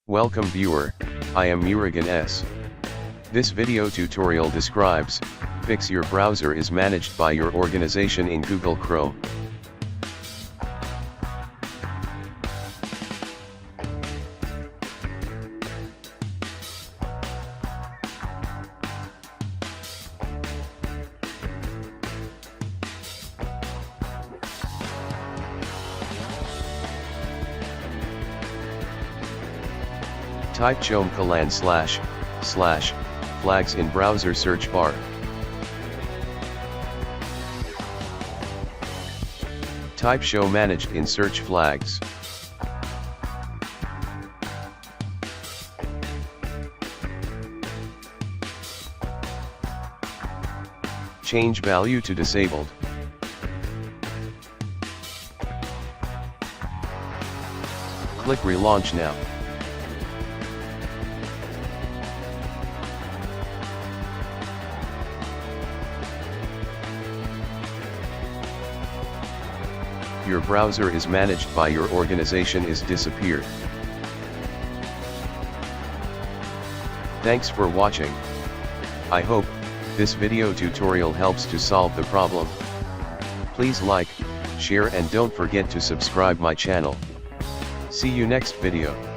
Welcome viewer, I am Murugan S. This video tutorial describes, fix your browser is managed by your organization in Google Chrome. Type Chom Command / flags in browser search bar. Type show managed in search flags. Change value to disabled. Click relaunch now. Your browser is managed by your organization is disappeared. Thanks for watching. I hope this video tutorial helps to solve the problem. Please like, share and don't forget to subscribe my channel. See you next video.